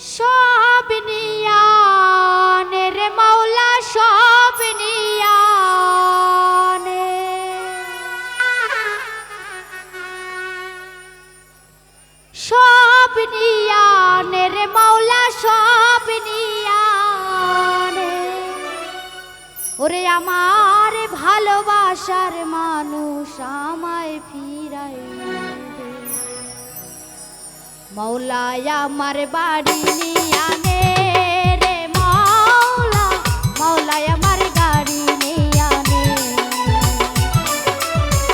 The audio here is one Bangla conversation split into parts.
সব নিয়ানে রে মাওলা সব নিয়ানে সব নিয়ানে রে মাওলা সব নিয়ানে ওরে আমার ভালোবাসার মানুষ আমায় ফিরাই মৌলায় আমার বাড়ি নিয়ানে রে মৌলা মৌলায় আমার গাড়ি নিয়ানে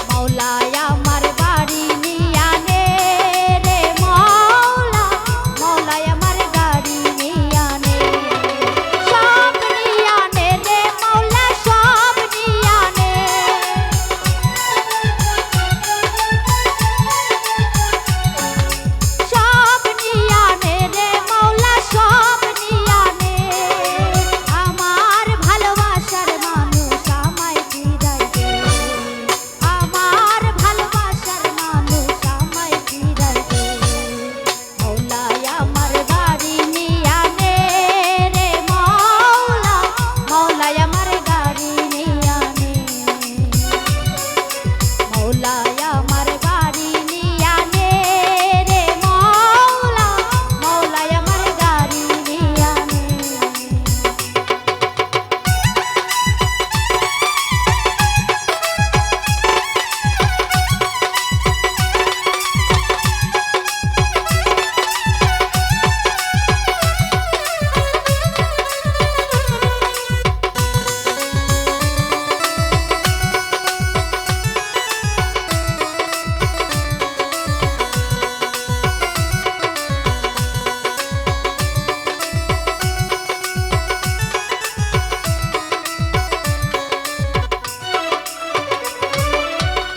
মৌলায় আমার বাড়ি নিয়ানে রে মৌলা মৌলায় আমার গাড়ি নিয়ানে সব নিয়ানে রে মৌলা সব নিয়ানে সব নিয়ানে রে মৌলা সব নিয়ানে আমার ভালোবাসার মানুষ আমায় ফিরাই দে আমার ভালোবাসার মানুষ আমায় ফিরাই দে মৌলায় আমার গাড়ি নিয়ানে রে মৌলা মৌলায় আমার গাড়ি নিয়ানে মৌলায় আমার গাড়ি নিয়ানে রে মৌলা মৌলায় আমার গাড়ি নিয়ানে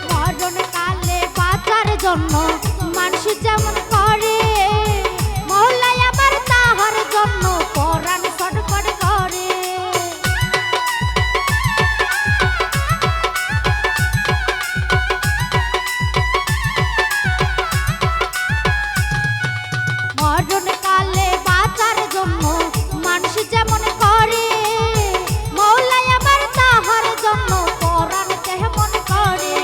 মরণ কালে বাঁচার জন্য মানুষ যেমন করে মৌলায় আমার তাহার জন্য পরাণ ছটফট করে মরণ কালে বাঁচার জন্য মানুষ যেমন করে মৌলায় আমার তাহার জন্য পরাণ তেমন করে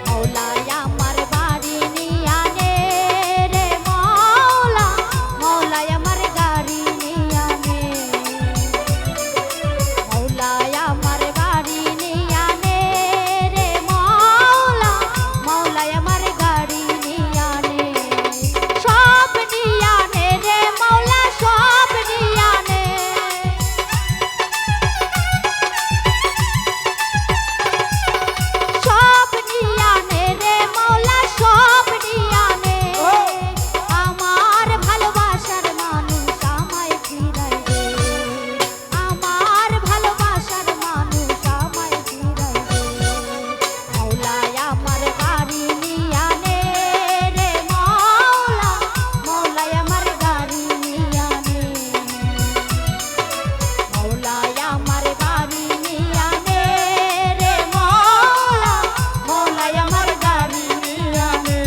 মৌলায় আমার বাড়ি নিয়ানে রে মৌলা মৌলায় আমার গাড়ি নিয়ানে মৌলায় আমার বাড়ি নিয়ানে রে মৌলা মৌলায় আমার গাড়ি নিয়ানে সব নিয়ানে রে মৌলা সব নিয়ানে সব নিয়ানে রে মৌলা সব নিয়ানে আমার ভালোবাসার মানুষ আমায় ফিরাই দে আমার ভালোবাসার মানুষ আমায় ফিরাই দে মৌলায় আমার গাড়ি নিয়ানে রে মৌলা মৌলায় আমার গাড়ি নিয়ানে মৌলায় আমার গাড়ি নিয়ানে রে মৌলা মৌলায় আমার গাড়ি নিয়ানে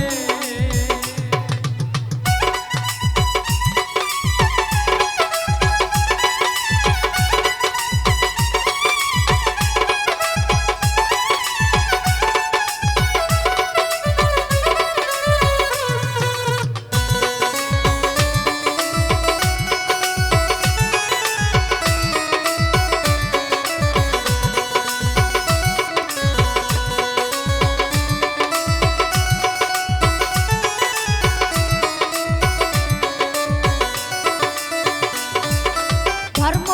ধর্ম